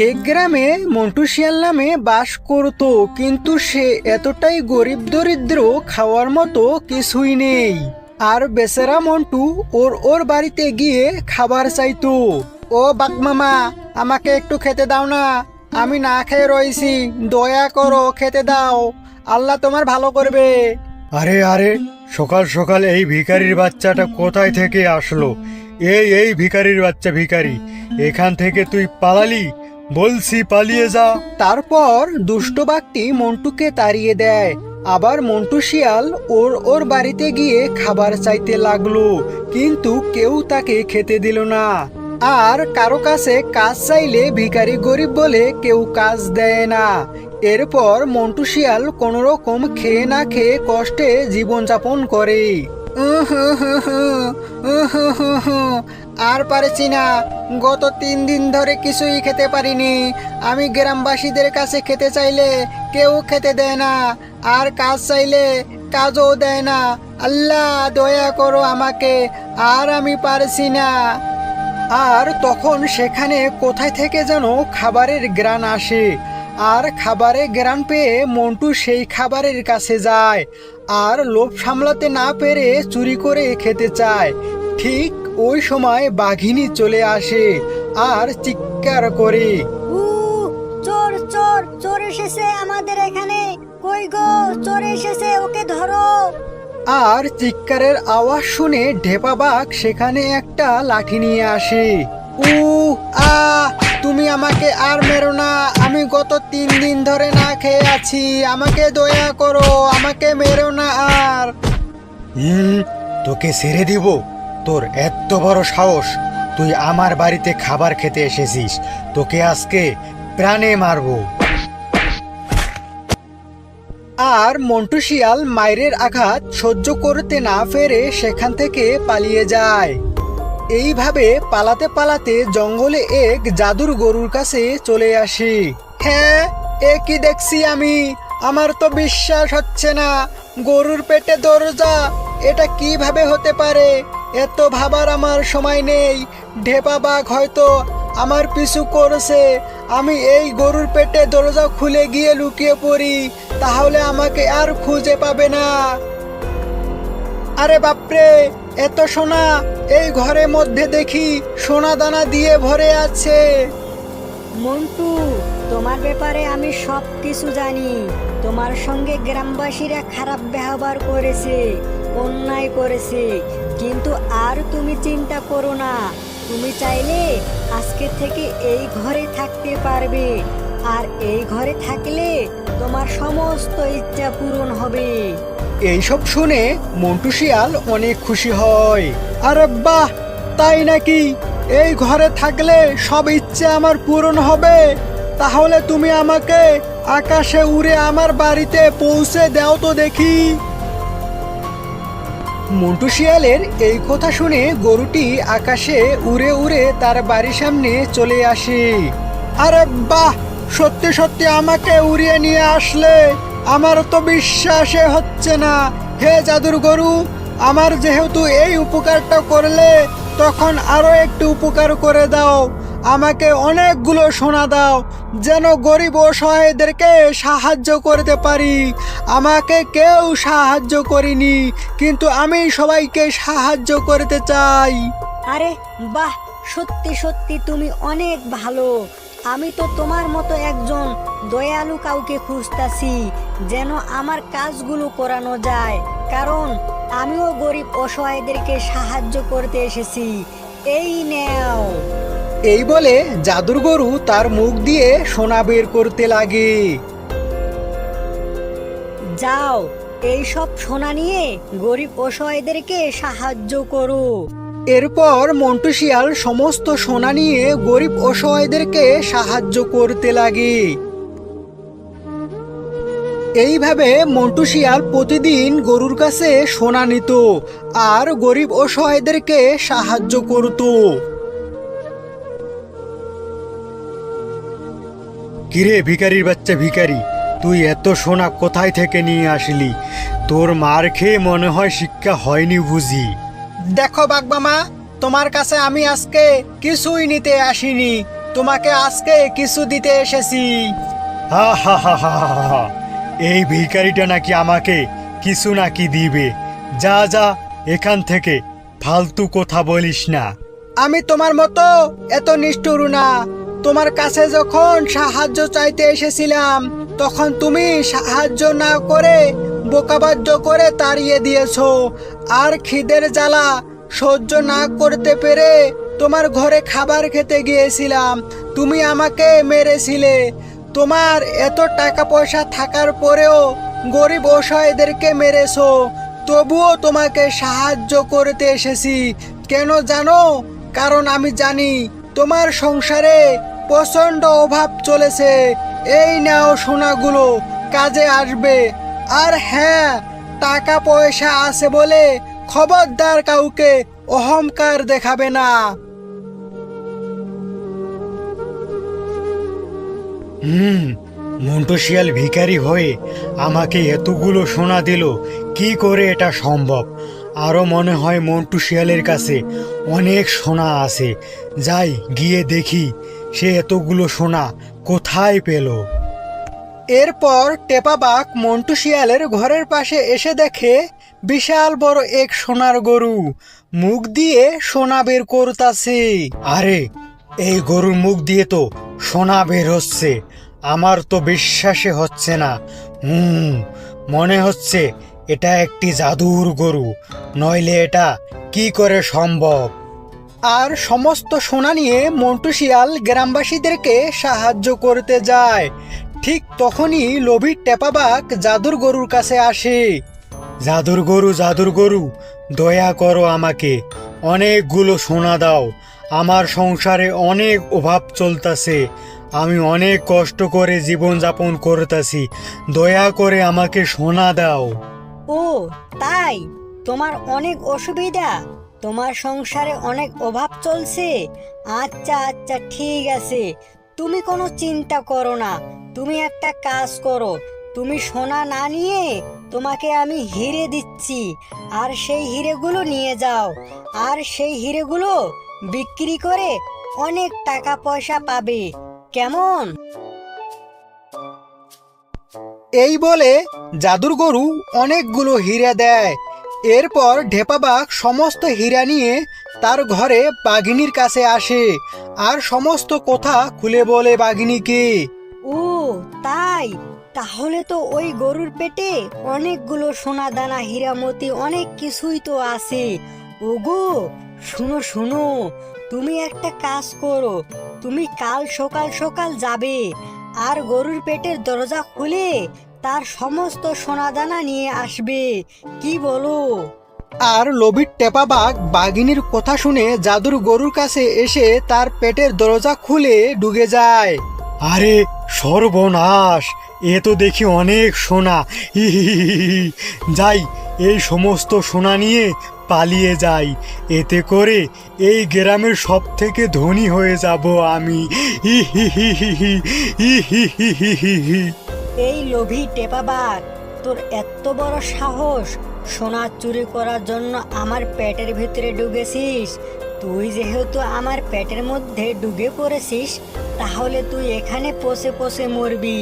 এক গ্রামে মন্টু শিয়াল নামে বাস করত, কিন্তু সে এতটাই গরিব দরিদ্র, খাওয়ার মতো কিছুই নেই। আর বেচারা মন্টু ওর বাড়িতে গিয়ে খাবার চাইতো। ও বাঘমামা, আমাকে একটু খেতে দাও না, আমি না খেয়ে রয়েছি, দয়া করো খেতে দাও, আল্লাহ তোমার ভালো করবে। আরে আরে, সকাল সকাল এই ভিখারির বাচ্চাটা কোথায় থেকে আসলো? এই ভিখারির বাচ্চা ভিখারি, এখান থেকে তুই পালালি? বলছি পালিয়ে যা। তারপর দুষ্ট বাঘটি মন্টুকে তাড়িয়ে দেয়। আবার মন্টু শিয়াল ওর বাড়িতে গিয়ে খাবার চাইতে লাগলো, কিন্তু কেউ তাকে খেতে দিল না। আর কারো কাছে কাজ চাইলে ভিখারি গরিব বলে কেউ কাজ দেয় না। এরপর মন্টু শিয়াল কোনো রকম খেয়ে না খেয়ে কষ্টে জীবনযাপন করে। আর পারছি না, গত 3 দিন ধরে কিছুই খেতে পারিনি। আমি গ্রামবাসীদের কাছে খেতে চাইলে কেউ খেতে দেয় না, আর কাজ চাইলে কাজও দেয় না। আল্লাহ দয়া করো আমাকে, আর আমি পারছি না। আর তখন সেখানে কোথায় থেকে যেন খাবারের ঘ্রাণ আসে। আর খাবারের ঘ্রাণ পেয়ে মন্টু সেই খাবারের কাছে যায়, আর লোভ সামলাতে না পেরে চুরি করে খেতে চায়। ঠিক ওই সময় বাঘিনী চলে আসে আর চিৎকার করে, উ চোর চোর চোর এসেছে আমাদের এখানে, কই গো চোর এসেছে, ওকে ধরো। আর চিৎকারের আওয়াজ শুনে ঢেপা বাঘ সেখানে একটা লাঠি নিয়ে আসে। উ আ তুমি আমাকে আর মেরো না, আমি গত 3 দিন ধরে না খেয়ে আছি, আমাকে দয়া করো, আমাকে মেরো না আর। তোকে ছেড়ে দিব? তোর এত বড় সাহস, তুই আমার বাড়িতে খাবার খেতে এসেছিস, তোকে আজকে প্রাণে মারবো। আর মন্টু শিয়াল মায়ের আঘাত সহ্য করতে না পেরে সেখান থেকে পালিয়ে যায়। এইভাবে পালাতে পালাতে জঙ্গলে এক জাদুর গরুর কাছে চলে আসে। হ্যাঁ, এ কি দেখছি আমি, আমার তো বিশ্বাস হচ্ছে না, গরুর পেটে দরজা, এটা কিভাবে হতে পারে? এত ভাবার আমার সময় নেই, ঢেপা বাঘ হয়তো আমার পিছু করছে। আমি এই গরুর পেটে দরজা খুলে গিয়ে লুকিয়ে পড়ি, তাহলে আমাকে আর খুঁজে পাবে না। আরে বাপরে, এত সোনা! এই ঘরের মধ্যে দেখি সোনা দানা দিয়ে ভরে আছে। মন্টু, তোমার ব্যাপারে আমি সব কিছু জানি। তোমার সঙ্গে গ্রামবাসীরা খারাপ ব্যবহার করেছে, অন্যায় করেছে, কিন্তু আর তুমি চিন্তা করো না। তুমি চাইলে আজকে থেকে এই ঘরে থাকতে পারবে, আর এই ঘরে থাকলে তোমার সমস্ত ইচ্ছা পূরণ হবে। এইসব শুনে মন্টু শিয়াল অনেক খুশি হয়। আরে বাহ, তাই নাকি? এই ঘরে থাকলে সব ইচ্ছে আমার পূরণ হবে? তাহলে তুমি আমাকে আকাশে উড়ে আমার বাড়িতে পৌঁছে দাও তো দেখি। মন্টু শিয়ালের এই কথা শুনে গরুটি আকাশে উড়ে উড়ে তার বাড়ির সামনে চলে আসে। আরে বাহ, সত্যি সত্যি আমাকে উড়িয়ে নিয়ে আসলে, আমার তো বিশ্বাসে হচ্ছে না। হে জাদুর গরু, আমার যেহেতু এই উপকারটা করলে, তখন আরো একটু উপকার করে দাও, আমাকে অনেকগুলো সোনা দাও, যেন গরিব অসহায়দেরকে সাহায্য করতে পারি। আমাকে কেউ সাহায্য করেনি, কিন্তু আমি সবাইকে সাহায্য করতে চাই। আরে বাহ, সত্যি সত্যি তুমি অনেক ভালো। আমি তো তোমার মতো একজন দয়ালু কাউকে খুঁজতাছি, যেন আমার কাজগুলো করানো যায়, কারণ আমিও গরিব অসহায়দেরকে সাহায্য করতে এসেছি। এই নেও। এই বলে জাদুর গরু তার মুখ দিয়ে সোনা বের করতে লাগে। যাও, এই সব সোনা নিয়ে গরিব অসহায়দেরকে সাহায্য করো। এরপর মন্টু শিয়াল সমস্ত সোনা নিয়ে গরিব অসহায়দেরকে সাহায্য করতে লাগে। এইভাবে মন্টু শিয়াল প্রতিদিন গরুর কাছে সোনা নিত আর গরিব অসহায়দেরকে সাহায্য করত। কিরে ভিখারির বাচ্চা ভিখারি, তুই এত সোনা কোথায় থেকে নিয়ে আসলি? তোর মার খেয়ে মনে হয় শিক্ষা হয়নি বুঝি। দেখো বাগমামা, তোমার কাছে আমি আজকে কিছুই নিতে আসিনি, তোমাকে আজকে কিছু দিতে এসেছি। হা হা হা হা হা হা। এই ভিখারিটা নাকি আমাকে কিছু নাকি দিবে। যা যা এখান থেকে, ফালতু কথা বলিস না। আমি তোমার মতো এত নিষ্ঠুর না। তোমার কাছে যখন সাহায্য চাইতে এসেছিলাম তখন তুমি সাহায্য না করে বোকাবাদ্য করে তাড়িয়ে দিয়েছো। আর খিদের জ্বালা সহ্য না করতে পেরে তোমার ঘরে খাবার খেতে গিয়েছিলাম, তুমি আমাকে মেরেছিলে। তোমার এত টাকা পয়সা থাকার পরেও গরিব অসহায়দেরকে মেরেছো। তবুও তোমাকে সাহায্য করতে এসেছি। কেন জানো? কারণ আমি জানি তোমার সংসারে প্রচন্ড অভাব চলেছে। এই নাও সোনাগুলো, কাজে আসবে। আর হ্যাঁ, টাকা পয়সা আছে বলে খবরদার কাউকে অহংকার দেখাবে না। মন্টু শিয়াল ভিখারি হয়ে আমাকে এতগুলো সোনা দিল, কি করে এটা সম্ভব? আরও মনে হয় মন্টু শিয়ালের কাছে অনেক সোনা আছে। যাই গিয়ে দেখি সে এতগুলো সোনা কোথায় পেল। এরপর টেপা বাঘ মন্টু শিয়ালের ঘরের পাশে এসে দেখে বিশাল বড় এক সোনার গরু মুখ দিয়ে সোনা বের করতাছে। আরে, এই গরুর মুখ দিয়ে তো সোনা বের হচ্ছে। আমার তো বিশ্বাসে হচ্ছে না। মনে হচ্ছে এটা একটি জাদুর গরু, নইলে এটা কি করে সম্ভব? আর সমস্ত সোনা নিয়ে মন্টু শিয়াল গ্রামবাসীদেরকে সাহায্য করতে যায়। ঠিক তখনই লোভী টেপা বাঘ জাদুর গরুর কাছে আসে। জাদুর গরু, দয়া করো আমাকে, অনেকগুলো সোনা দাও। আমার সংসারে অনেক অভাব চলতেছে, আমি অনেক কষ্ট করে জীবনযাপন করতেছি। দয়া করে আমাকে সোনা দাও। ও তাই? তোমার অনেক অসুবিধা, তোমার সংসারে অনেক অভাব চলছে। আচ্ছা আচ্ছা, ঠিক আছে, তুমি কোনো চিন্তা করো না। তুমি একটা কাজ করো, তুমি সোনা না নিয়ে তোমাকে আমি হিরে দিচ্ছি, আর সেই হিরেগুলো নিয়ে যাও। আর সেই হিরেগুলো বিক্রি করে অনেক টাকা পয়সা পাবে, কেমন? এই বলে জাদুর গরু অনেকগুলো হীরা দেয়। এরপর ঢেপা বাঘ সমস্ত হীরা নিয়ে তার ঘরে বাঘিনীর কাছে আসে আর সমস্ত কথা খুলে বলে বাঘিনীকে। ও তাই? তাহলে তো ওই গরুর পেটে অনেকগুলো সোনা দানা হীরামতি অনেক কিছুই তো আছে। ওগো শুনো শুনো, তুমি একটা কাজ করো, তুমি কাল সকাল সকাল যাবে আর গরুর পেটের দরজা খুলে তার সমস্ত সোনা দানা নিয়ে আসবে। কি বলো? আর লোভী টেপা বাঘ বাঘিনীর কথা শুনে জাদুর গরুর কাছে এসে তার পেটের দরজা খুলে ঢুকে যায়। আরে সর্বনাশ, এ তো দেখি অনেক সোনা। যাই, এই সমস্ত সোনা নিয়ে পালিয়ে যাই। এতে করে এই গ্রামের সব থেকে ধনী হয়ে যাব আমি। এই লোভী টেপা বাঘ, তোর এত বড় সাহস! সোনা চুরি করার জন্য আমার পেটের ভিতরে ঢুকেছিস। তুই যেহেতু আমার পেটের মধ্যে ঢুকে পড়েছিস, তাহলে তুই এখানে পচে পচে মরবি।